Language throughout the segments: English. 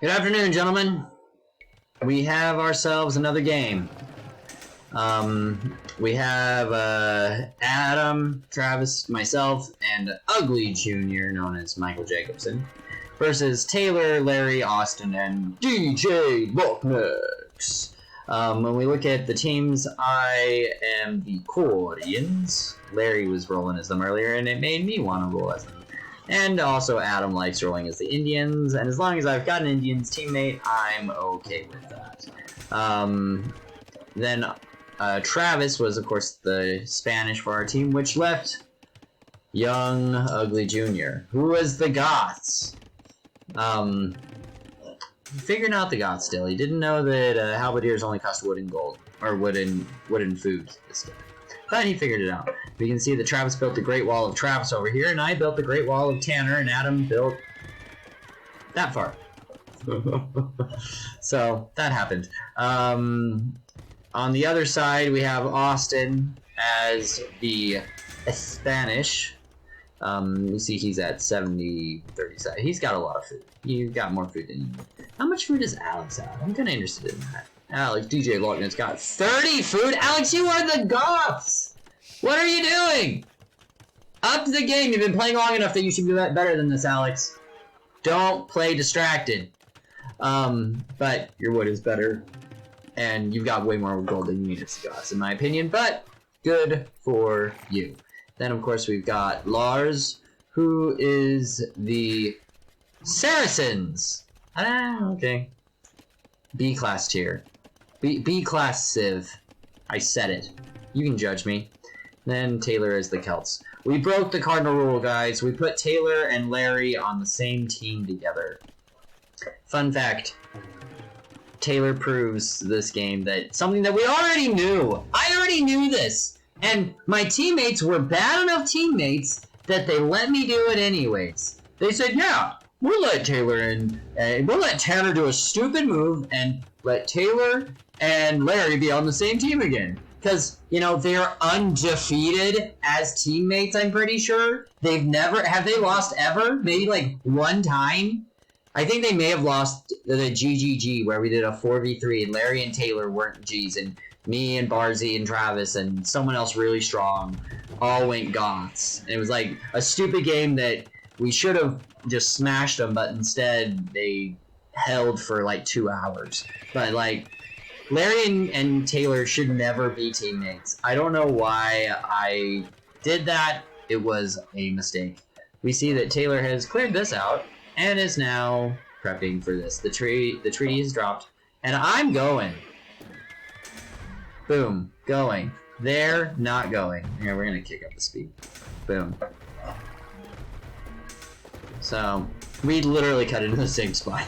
Good afternoon, gentlemen. We have ourselves another game. We have Adam, Travis, myself, and Ugly Jr., known as Michael Jacobson, versus Taylor, Larry, Austin, and DJ Bucknix. When we look at the teams, I am the Koreans. Larry was rolling as them earlier, and it made me want to roll as them. And also Adam likes rolling as the Indians, and as long as I've got an Indians teammate, I'm okay with that. Then Travis was, of course, the Spanish for our team, which left young Ugly Jr., who was the Goths. Figuring out the Goths still. He didn't know that halberdiers only cost wood and gold, or wooden food. But he figured it out. We can see that Travis built the Great Wall of Travis over here, and I built the Great Wall of Tanner, and Adam built that far. So, that happened. On the other side, we have Austin as the Spanish. You see he's at 70-30. He's got a lot of food. He's got more food than you. How much food does Alex have? I'm kind of interested in that. Alex, DJ Loughnan's got 30 food. Alex, you are the Goths! What are you doing? Up the game. You've been playing long enough that you should do that better than this, Alex. Don't play distracted. But your wood is better. And you've got way more gold than you need as Goths, in my opinion. But good for you. Then, of course, we've got Lars, who is the Saracens. Okay. B-class tier. B-class Civ. I said it. You can judge me. Then Taylor is the Celts. We broke the cardinal rule, guys. We put Taylor and Larry on the same team together. Fun fact. Taylor proves this game that something that we already knew. I already knew this. And my teammates were bad enough teammates that they let me do it anyways. They said, yeah, we'll let Taylor and we'll let Tanner do a stupid move and let Taylor and Larry be on the same team again. Because, you know, they're undefeated as teammates, I'm pretty sure. Have they lost ever? Maybe like one time? I think they may have lost the GGG where we did a 4v3 and Larry and Taylor weren't Gs and me and Barzy and Travis and someone else really strong all went Goths. It was like a stupid game that we should have just smashed them, but instead they held for like 2 hours. But like, Larry and Taylor should never be teammates. I don't know why I did that. It was a mistake. We see that Taylor has cleared this out and is now prepping for this. The treaty is dropped, and I'm going. Boom, going. They're not going. Here, we're gonna kick up the speed. Boom. So, we literally cut into the same spot.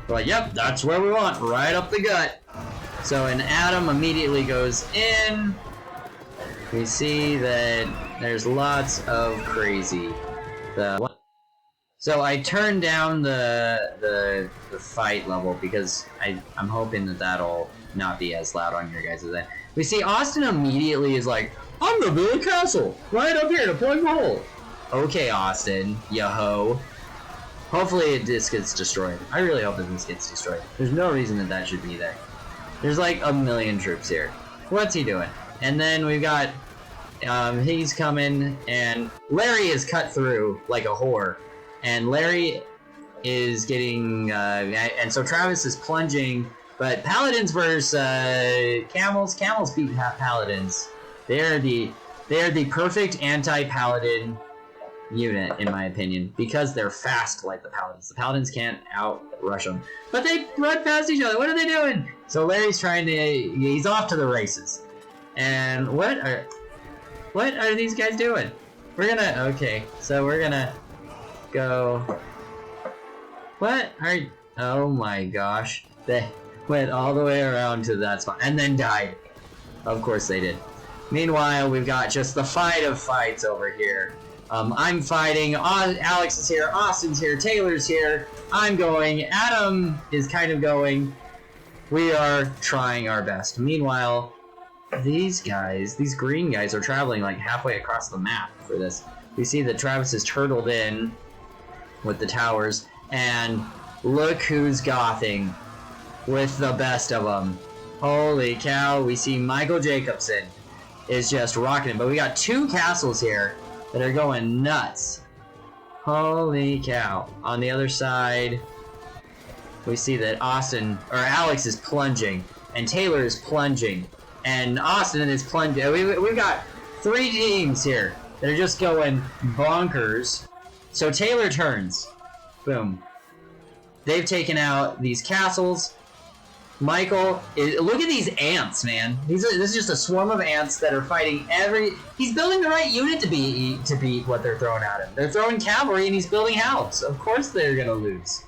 We're like, yep, that's where we want, right up the gut. So, and Adam immediately goes in. We see that there's lots of crazy. So I turned down the fight level because I'm hoping that that'll not be as loud on your guys' end. We see Austin immediately is like, I'm gonna build a castle right up here to plug the hole. Okay, Austin, ya ho. Hopefully this gets destroyed. I really hope that this gets destroyed. There's no reason that should be there. There's like a million troops here. What's he doing? And then we've got, he's coming, and Larry is cut through like a whore. And Larry is getting, and so Travis is plunging, but Paladins versus Camels. Camels beat Paladins. They are the perfect anti-Paladin unit, in my opinion, because they're fast like the Paladins. The Paladins can't outrush them, but they run past each other. What are they doing? So Larry's he's off to the races. And what are these guys doing? Okay, so we're gonna go. Oh my gosh. They went all the way around to that spot and then died. Of course they did. Meanwhile, we've got just the fight of fights over here. I'm fighting, Alex is here, Austin's here, Taylor's here, I'm going, Adam is kind of going. We are trying our best. Meanwhile, these green guys are traveling like halfway across the map for this. We see that Travis is turtled in with the towers, and Look who's gothing with the best of them. Holy cow, we see Michael Jacobson is just rocking it. But we got 2 castles here that are going nuts. Holy cow. On the other side, we see that Alex is plunging, and Taylor is plunging, and Austin is plunging. We've got 3 teams here that are just going bonkers. So Taylor turns. Boom. They've taken out these castles. Michael look at these ants, man. This is just a swarm of ants that are fighting he's building the right unit to beat what they're throwing at him. They're throwing cavalry and he's building house. Of course they're gonna lose.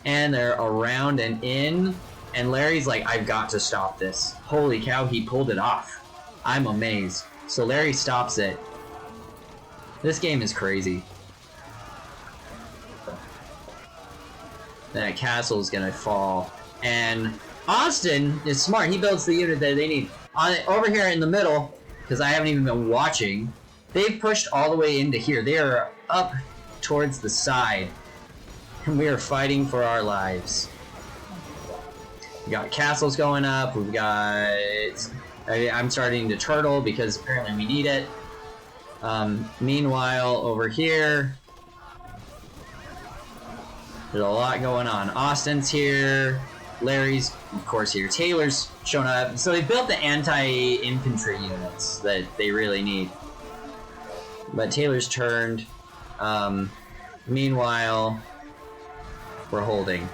And they're around and in, and Larry's like, I've got to stop this. Holy cow, he pulled it off. I'm amazed. So Larry stops it. This game is crazy. That castle is gonna fall. And Austin is smart. He builds the unit that they need. Over here in the middle, because I haven't even been watching, they've pushed all the way into here. They are up towards the side. And we are fighting for our lives. We got castles going up. We've got... I'm starting to turtle because apparently we need it. Meanwhile, over here, there's a lot going on. Austin's here. Larry's, of course, here. Taylor's shown up. So they built the anti-infantry units that they really need. But Taylor's turned. Meanwhile, we're holding.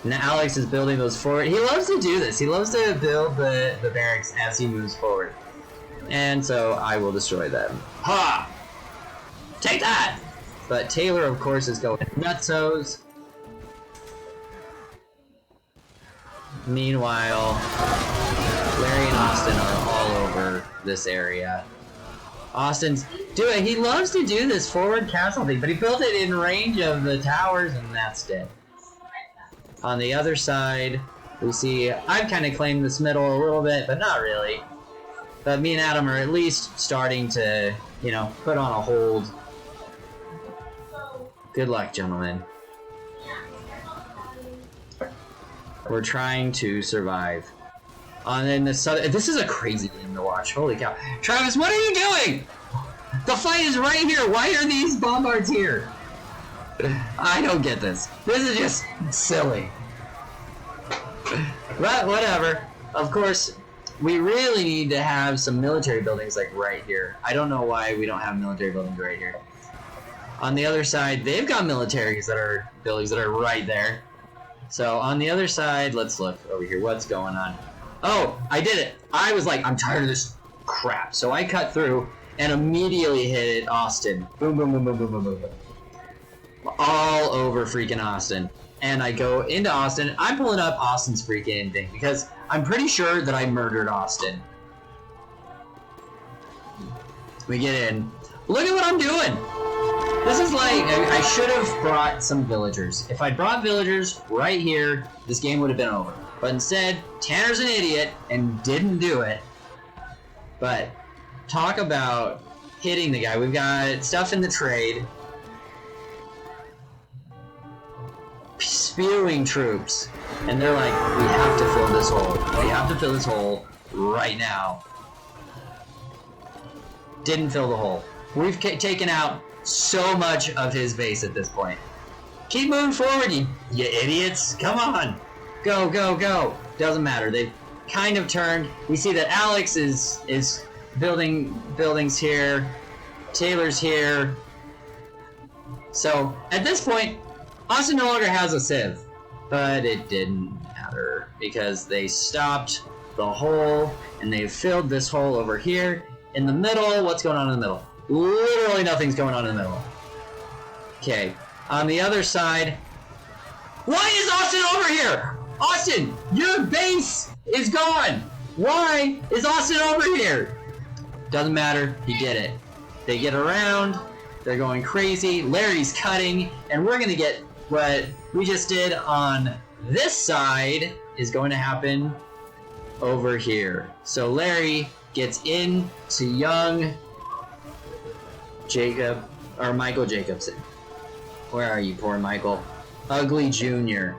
Now Alex is building those forward. He loves to do this. He loves to build the barracks as he moves forward. And so I will destroy them. Ha! Take that! But Taylor, of course, is going nutsos. Meanwhile, Larry and Austin are all over this area. Austin's doing. He loves to do this forward castle thing, but he built it in range of the towers, and that's dead. On the other side, we see I've kind of claimed this middle a little bit, but not really. But me and Adam are at least starting to, put on a hold. Good luck, gentlemen. We're trying to survive. In the southern, this is a crazy game to watch. Holy cow. Travis, what are you doing? The fight is right here. Why are these bombards here? I don't get this. This is just silly. But whatever. Of course, we really need to have some military buildings like right here. I don't know why we don't have military buildings right here. On the other side, they've got buildings that are right there. So on the other side, let's look over here. What's going on? Oh, I did it. I was like, I'm tired of this crap. So I cut through and immediately hit Austin. Boom, boom, boom, boom, boom, boom, boom, boom. All over freaking Austin. And I go into Austin. I'm pulling up Austin's freaking thing because I'm pretty sure that I murdered Austin. We get in. Look at what I'm doing. This is like, I should have brought some villagers. If I'd brought villagers right here, this game would have been over. But instead, Tanner's an idiot and didn't do it. But talk about hitting the guy. We've got stuff in the trade. Spewing troops. And they're like, we have to fill this hole. We have to fill this hole right now. Didn't fill the hole. We've taken out so much of his base at this point. Keep moving forward, you idiots. Come on. Go, go, go. Doesn't matter. They've kind of turned. We see that Alex is building buildings here. Taylor's here. So, at this point, Austin no longer has a civ. But it didn't matter because they stopped the hole and they filled this hole over here. In the middle, what's going on in the middle? Literally nothing's going on in the middle. Okay, on the other side... Why is Austin over here? Austin, your base is gone! Why is Austin over here? Doesn't matter, he did it. They get around, they're going crazy, Larry's cutting, and we're gonna get what we just did on this side is going to happen over here. So Larry gets in to young Jacob, Or Michael Jacobson. Where are you, poor Michael? Ugly Jr.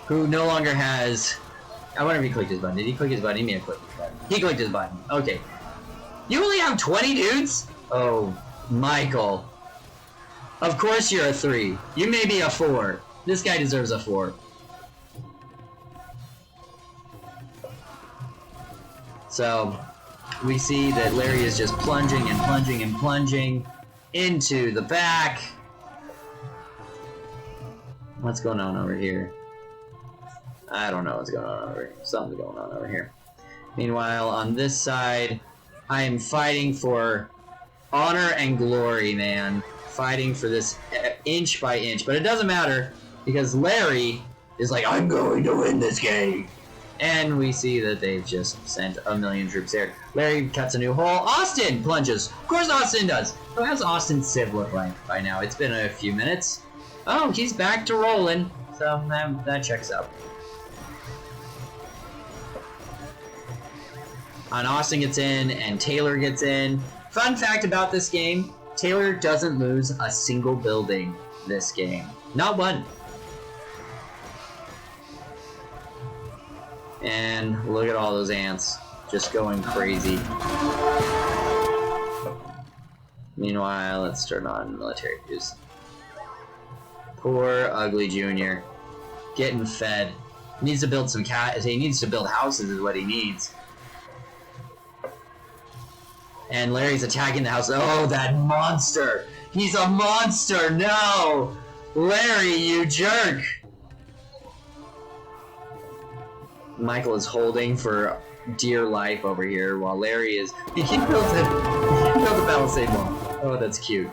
Who no longer has... I wonder if he clicked his button. Did he click his button? He may have clicked his button. He clicked his button. Okay. You only have 20 dudes? Oh, Michael. Of course you're a 3. You may be a 4. This guy deserves a 4. So, we see that Larry is just plunging and plunging and plunging into the back. What's going on over here? I don't know what's going on over here. Something's going on over here. Meanwhile, on this side, I am fighting for honor and glory, man. Fighting for this inch by inch. But it doesn't matter, because Larry is like, I'm going to win this game. And we see that they've just sent a million troops there. Larry cuts a new hole. Austin plunges. Of course Austin does. So how's Austin's Civ look like by now? It's been a few minutes. Oh, he's back to rolling. So that checks out. And Austin gets in, and Taylor gets in. Fun fact about this game, Taylor doesn't lose a single building this game. Not one. And look at all those ants just going crazy. Meanwhile, let's turn on military use. Poor Ugly Jr. Getting fed. He needs to build some he needs to build houses is what he needs. And Larry's attacking the house. Oh, that monster! He's a monster! No! Larry, you jerk! Michael is holding for dear life over here while Larry is... He built a palisade wall. Oh, that's cute.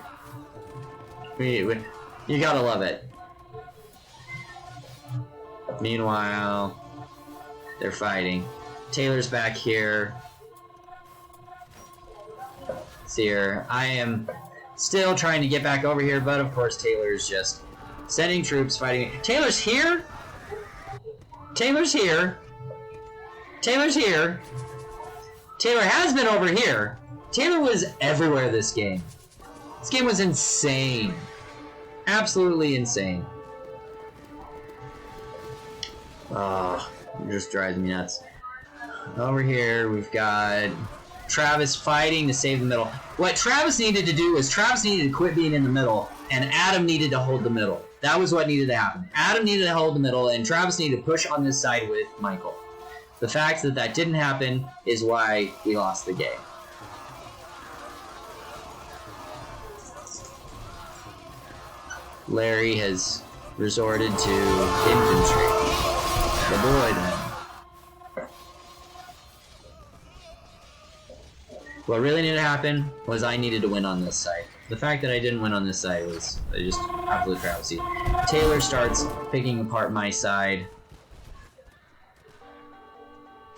You gotta love it. Meanwhile, they're fighting. Taylor's back here. See here. I am still trying to get back over here, but of course Taylor's just sending troops fighting. Taylor's here? Taylor's here. Taylor's here. Taylor has been over here. Taylor was everywhere this game. This game was insane. Absolutely insane. Oh, it just drives me nuts. Over here, we've got Travis fighting to save the middle. What Travis needed to do was Travis needed to quit being in the middle, and Adam needed to hold the middle. That was what needed to happen. Adam needed to hold the middle, and Travis needed to push on this side with Michael. The fact that that didn't happen is why we lost the game. Larry has resorted to infantry. The boy then. What really needed to happen was I needed to win on this side. The fact that I didn't win on this side was just absolute travesty. Taylor starts picking apart my side.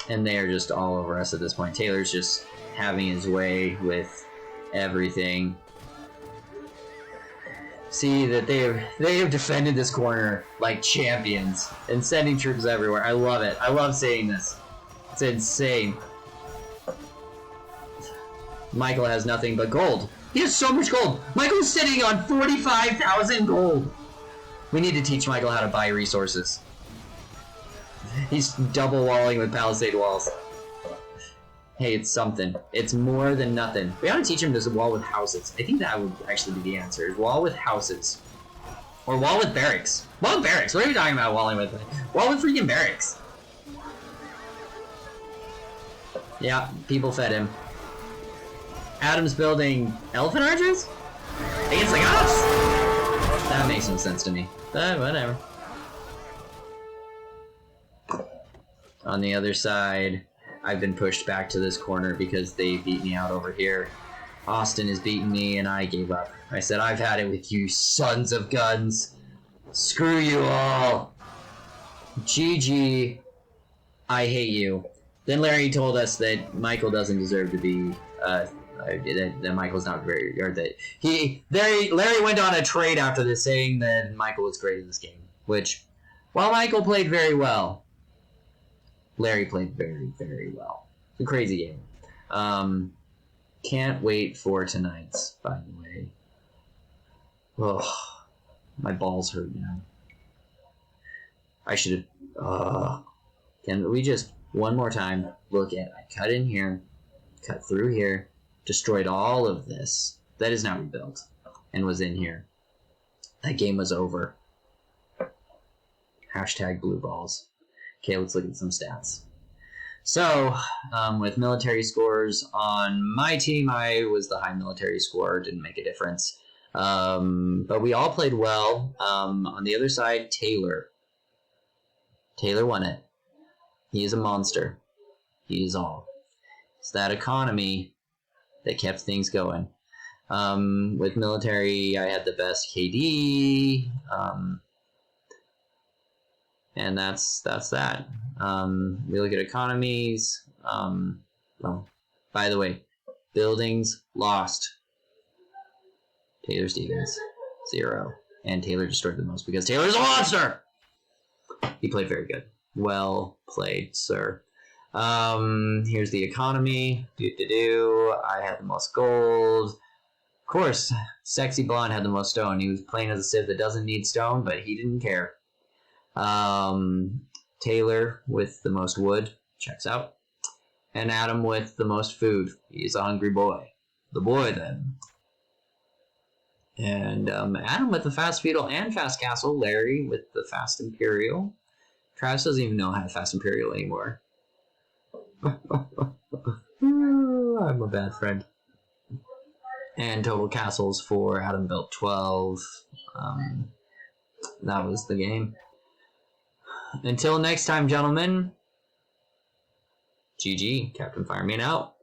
And they are just all over us at this point. Taylor's just having his way with everything. See that they have defended this corner like champions and sending troops everywhere. I love it. I love seeing this. It's insane. Michael has nothing but gold. He has so much gold. Michael's sitting on 45,000 gold. We need to teach Michael how to buy resources. He's double walling with palisade walls. Hey, it's something. It's more than nothing. We ought to teach him to wall with houses. I think that would actually be the answer. Wall with houses. Or wall with barracks. Wall with barracks. What are we talking about walling with? Wall with freaking barracks. Yeah, people fed him. Adam's building elephant archers? Against the gods? That makes no sense to me. But whatever. On the other side, I've been pushed back to this corner because they beat me out over here. Austin has beaten me and I gave up. I said, I've had it with you sons of guns. Screw you all. GG. I hate you. Then Larry told us that Michael doesn't deserve to be, that Michael's not very, or that Larry went on a trade after this saying that Michael was great in this game. Which, while Michael played very well, Larry played very, very well. It's a crazy game. Can't wait for tonight's, by the way. Oh, my balls hurt now. I should have. Can we just one more time look at? I cut in here, cut through here, destroyed all of this. That is now rebuilt and was in here. That game was over. Hashtag blue balls. Okay, let's look at some stats. So, with military scores on my team, I was the high military score. Didn't make a difference. But we all played well. On the other side, Taylor. Taylor won it. He is a monster. He is all. It's that economy that kept things going. With military, I had the best KD. And that's that. We look at economies. Well, by the way, buildings lost. Taylor Stevens, 0. And Taylor destroyed the most because Taylor's a monster! He played very good. Well played, sir. Here's the economy. I had the most gold. Of course, Sexy Blonde had the most stone. He was playing as a Civ that doesn't need stone, but he didn't care. Taylor with the most wood. Checks out. And Adam with the most food. He's a hungry boy. The boy, then. And Adam with the fast feudal and fast castle. Larry with the fast imperial. Travis doesn't even know how to fast imperial anymore. I'm a bad friend. And total castles for Adam built 12. That was the game. Until next time, gentlemen. GG. Captain Fireman out.